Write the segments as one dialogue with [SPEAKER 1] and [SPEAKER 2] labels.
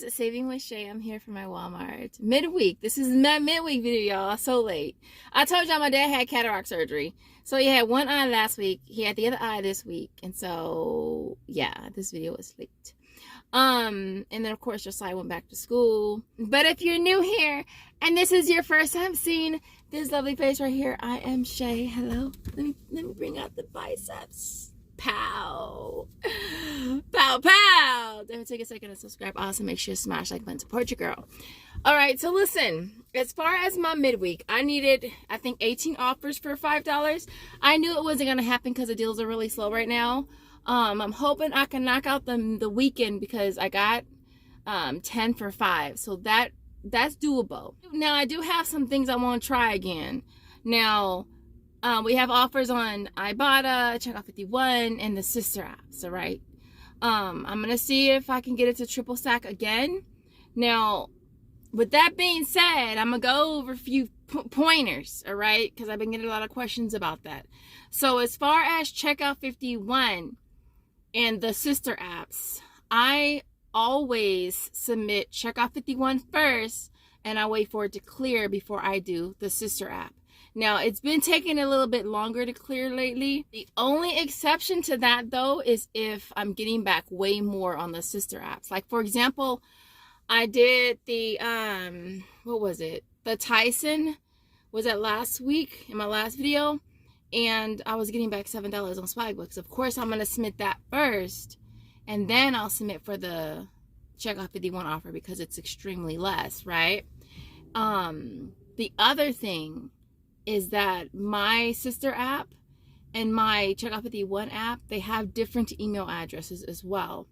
[SPEAKER 1] Saving with Shay. I'm here for my Walmart midweek. This is my midweek video, y'all. So late. I told y'all my dad had cataract surgery. So he had one eye last week. He had the other eye this week. And so, yeah, this video is late. And then of course Josiah went back to school. But if you're new here and this is your first time seeing this lovely face right here, I am Shay. Hello. Let me bring out the biceps. Pow. Pow, pow. Don't take a second to subscribe. Also, make sure you smash like button. Support your girl. All right, so listen. As far as my midweek, I needed, I think, 18 offers for $5. I knew it wasn't going to happen because the deals are really slow right now. I'm hoping I can knock out the weekend because I got 10 for $5. So that's doable. Now, I do have some things I want to try again. Now, we have offers on Ibotta, Checkout 51, and the sister apps, all right? I'm going to see if I can get it to triple stack again. Now, with that being said, I'm going to go over a few pointers, all right? Because I've been getting a lot of questions about that. So as far as Checkout 51 and the sister apps, I always submit Checkout 51 first, and I wait for it to clear before I do the sister app. Now, it's been taking a little bit longer to clear lately. The only exception to that, though, is if I'm getting back way more on the sister apps. Like, for example, I did the, what was it? The Tyson, was that last week in my last video? And I was getting back $7 on Swagbucks. Of course, I'm going to submit that first. And then I'll submit for the Checkout 51 offer because it's extremely less, right? The other thing is that my sister app and my Checkout 51 app, they have different email addresses as well.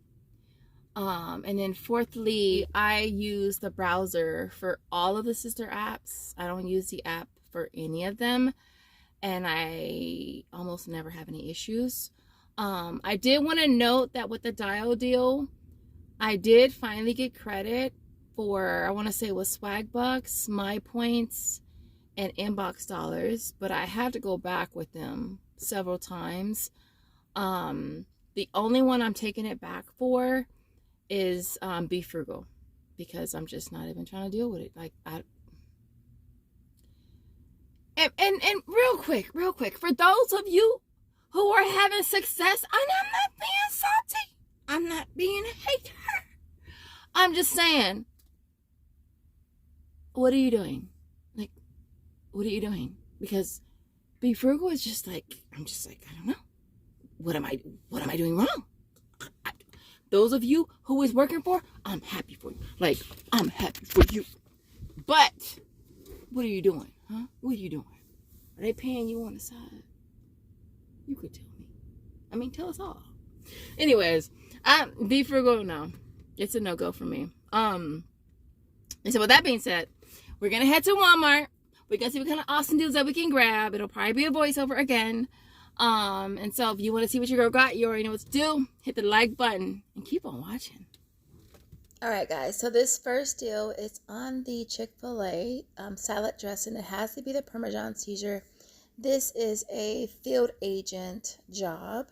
[SPEAKER 1] And then fourthly, I use the browser for all of the sister apps. I don't use the app for any of them. And I almost never have any issues. I did want to note that with the dial deal, I did finally get credit for, I want to say it was Swagbucks, My Points, and inbox dollars, but I had to go back with them several times. The only one I'm taking it back for is Be Frugal, because I'm just not even trying to deal with it. Like, and real quick, for those of you who are having success, and I'm not being salty, I'm not being a hater, I'm just saying, what are you doing? Like, what are you doing? Because Be Frugal is just like, I'm just like, I don't know. What am I doing wrong? Those of you who is working for, I'm happy for you. Like, I'm happy for you. But, what are you doing? Huh? What are you doing? Are they paying you on the side? You could tell me. I mean, tell us all. Anyways, Be Frugal, no. It's a no-go for me. And so with that being said, we're going to head to Walmart. We're going to see what kind of awesome deals that we can grab. It'll probably be a voiceover again. And so if you want to see what your girl got, you already know what to do. Hit the like button and keep on watching. All right, guys. So this first deal is on the Chick-fil-A salad dressing. It has to be the Parmesan Caesar. This is a field agent job.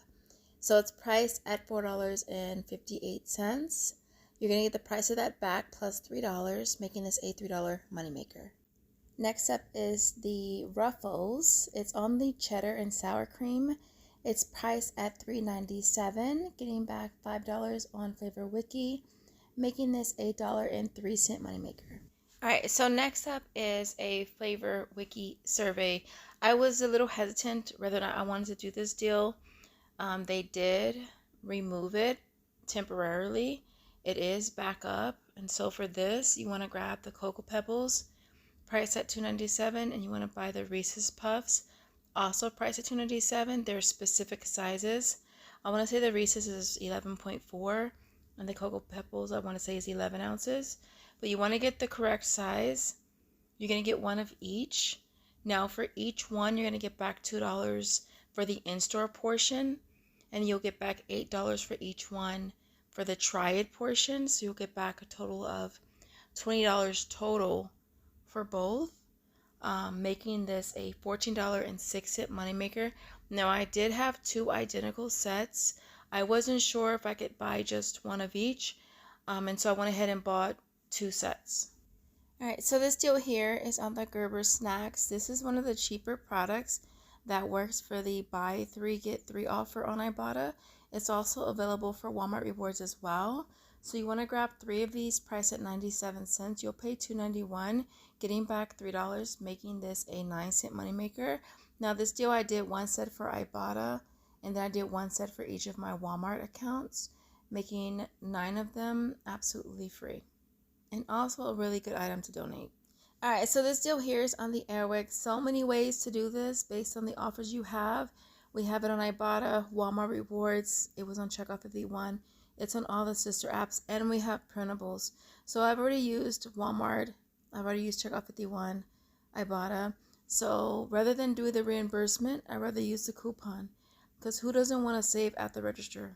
[SPEAKER 1] So it's priced at $4.58. You're going to get the price of that back plus $3, making this a $3 moneymaker. Next up is the Ruffles. It's on the cheddar and sour cream. It's priced at $3.97, getting back $5 on Flavor Wiki, making this a $1.03 moneymaker. All right, so next up is a Flavor Wiki survey. I was a little hesitant whether or not I wanted to do this deal. They did remove it temporarily. It is back up, and so for this, you want to grab the Cocoa Pebbles, priced at $2.97, and you want to buy the Reese's Puffs, also priced at $2.97. They're specific sizes. I want to say the Reese's is 11.4, and the Cocoa Pebbles I want to say is 11 ounces. But you want to get the correct size. You're going to get one of each. Now for each one, you're going to get back $2 for the in-store portion, and you'll get back $8 for each one for the try-it portion. So you'll get back a total of $20 total for both, making this a $14.06 moneymaker. Now I did have two identical sets. I wasn't sure if I could buy just one of each. And so I went ahead and bought 2 sets. All right, so this deal here is on the Gerber Snacks. This is one of the cheaper products that works for the buy 3 get 3 offer on Ibotta. It's also available for Walmart Rewards as well. So you want to grab 3 of these, priced at 97 cents. You'll pay $2.91, getting back $3, making this a 9-cent moneymaker. Now this deal I did 1 set for Ibotta, and then I did 1 set for each of my Walmart accounts, making 9 of them absolutely free. And also a really good item to donate. All right, so this deal here is on the Airwick. So many ways to do this based on the offers you have. We have it on Ibotta, Walmart Rewards. It was on Checkout 51. It's on all the sister apps, and we have printables. So I've already used Walmart. I've already used Checkout 51, Ibotta. So rather than do the reimbursement, I'd rather use the coupon, because who doesn't want to save at the register?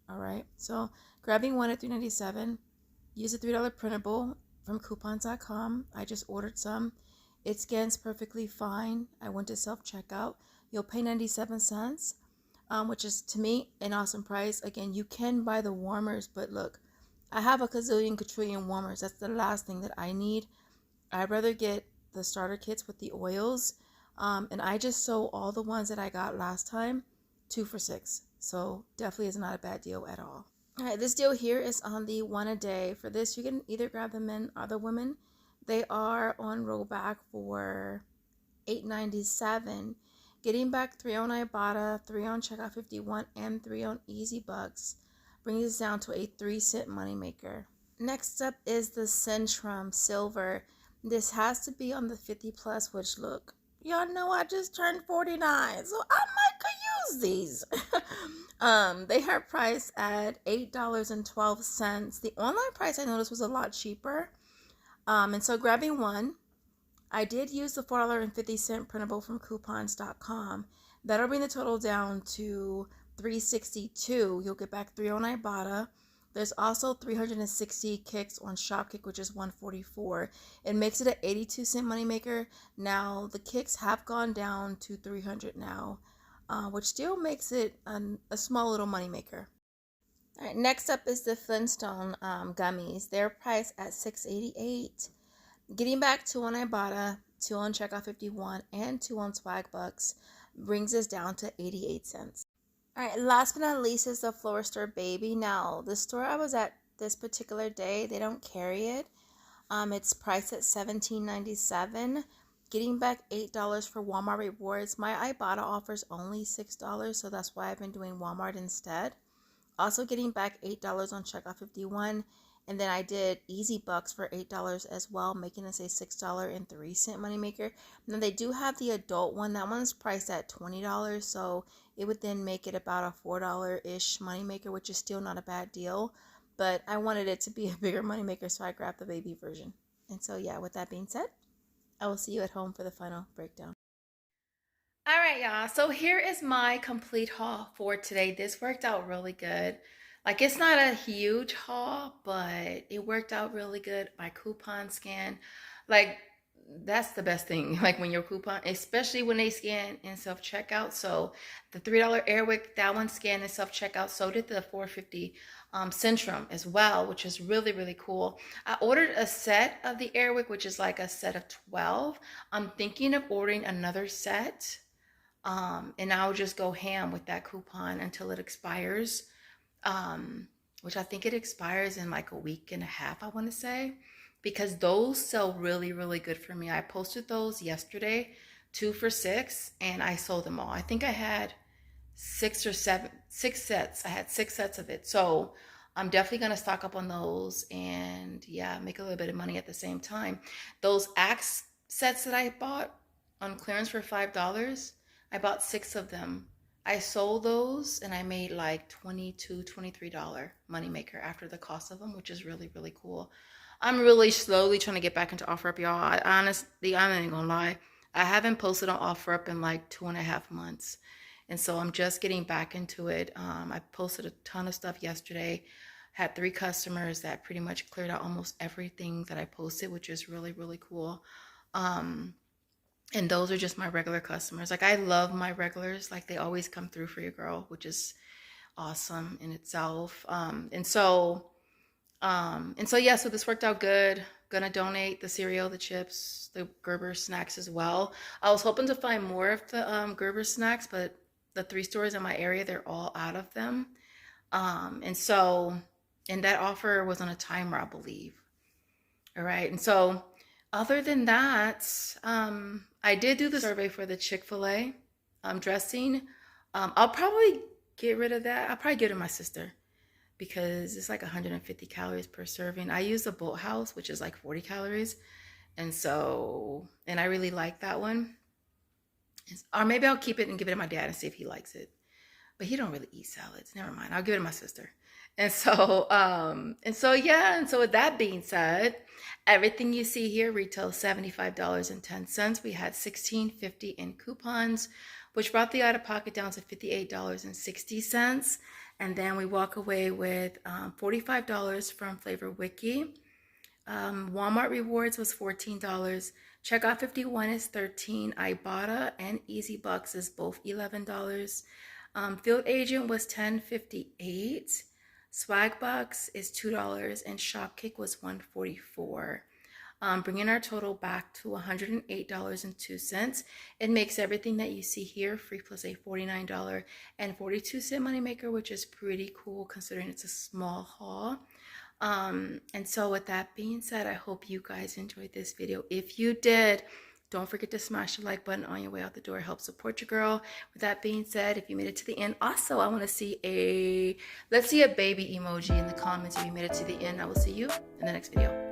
[SPEAKER 1] All right, so grabbing one at $3.97. Use a $3 printable from coupons.com. I just ordered some. It scans perfectly fine. I went to self-checkout. You'll pay 97 cents, which is, to me, an awesome price. Again, you can buy the warmers, but look, I have a quadrillion warmers. That's the last thing that I need. I'd rather get the starter kits with the oils. And I just sold all the ones that I got last time, 2 for $6. So definitely is not a bad deal at all. All right, this deal here is on the 1 a day. For this, you can either grab the men or the women. They are on rollback for $8.97. Getting back 3 on Ibotta, 3 on Checkout 51, and 3 on Easybucks brings us down to a 3-cent moneymaker. Next up is the Centrum Silver. This has to be on the 50 plus, which look, y'all know I just turned 49, so I might could use these. They are priced at $8.12. The online price I noticed was a lot cheaper. And so grabbing one, I did use the $4.50 printable from coupons.com. That'll bring the total down to $3.62. You'll get back 3 on Ibotta. There's also 360 kicks on Shopkick, which is $1.44. It makes it an 82-cent moneymaker. Now, the kicks have gone down to 300 now, which still makes it a small little moneymaker. All right, next up is the Flintstone gummies. They're priced at $6.88. Getting back 2 on Ibotta, 2 on Checkout 51, and 2 on Swagbucks brings us down to 88 cents. All right, last but not least is the Florster Baby. Now, the store I was at this particular day, they don't carry it. It's priced at $17.97. Getting back $8 for Walmart Rewards. My Ibotta offers only $6, so that's why I've been doing Walmart instead. Also getting back $8 on Checkout 51. And then I did Easybucks for $8 as well, making us a $6.03 moneymaker. Now they do have the adult one. That one's priced at $20, so it would then make it about a $4-ish moneymaker, which is still not a bad deal. But I wanted it to be a bigger moneymaker, so I grabbed the baby version. And so yeah, with that being said, I will see you at home for the final breakdown. All right, y'all. So here is my complete haul for today. This worked out really good. Like, it's not a huge haul, but it worked out really good. My coupon scan, like, that's the best thing. Like, when your coupon, especially when they scan in self-checkout. So the $3 Airwick, that one scanned in self-checkout. So did the $4.50 Centrum as well, which is really, really cool. I ordered a set of the Airwick, which is like a set of 12. I'm thinking of ordering another set. And I'll just go ham with that coupon until it expires, which I think it expires in like a week and a half, I want to say, because those sell really, really good for me. I posted those yesterday, 2 for $6, and I sold them all. I think I had 6 sets. I had 6 sets of it. So I'm definitely going to stock up on those and yeah, make a little bit of money at the same time. Those Axe sets that I bought on clearance for $5, I bought 6 of them. I sold those and I made like $22, $23 moneymaker after the cost of them, which is really, really cool. I'm really slowly trying to get back into OfferUp, y'all. I'm not even gonna lie. I haven't posted on OfferUp in like 2.5 months. And so I'm just getting back into it. I posted a ton of stuff yesterday. Had 3 customers that pretty much cleared out almost everything that I posted, which is really, really cool. And those are just my regular customers. Like, I love my regulars. Like, they always come through for your girl, which is awesome in itself. And so And so yeah, so this worked out good. Gonna donate the cereal, the chips, the Gerber snacks as well. I was hoping to find more of the Gerber snacks, but the 3 stores in my area, they're all out of them. And so, and that offer was on a timer, I believe. All right. And so, other than that, I did do the survey for the Chick-fil-A dressing. I'll probably get rid of that. I'll probably give it to my sister because it's like 150 calories per serving. I use the Boathouse, which is like 40 calories. And so, and I really like that one. Or maybe I'll keep it and give it to my dad and see if he likes it. But he don't really eat salads. Never mind. I'll give it to my sister. And so, yeah. And so with that being said, everything you see here retails $75.10. We had $16.50 in coupons, which brought the out of pocket down to $58.60. And then we walk away with $45 from Flavor Wiki. Walmart rewards was $14. Checkout 51 is $13. Ibotta and Easy Bucks is both $11. Field Agent was $10.58. Swagbucks is $2 and Shopkick was $1.44. Bringing our total back to $108.02. It makes everything that you see here free plus a $49.42 moneymaker, which is pretty cool considering it's a small haul. And so with that being said, I hope you guys enjoyed this video. If you did, don't forget to smash the like button on your way out the door. Help support your girl. With that being said, if you made it to the end, also I want to see let's see a baby emoji in the comments if you made it to the end. I will see you in the next video.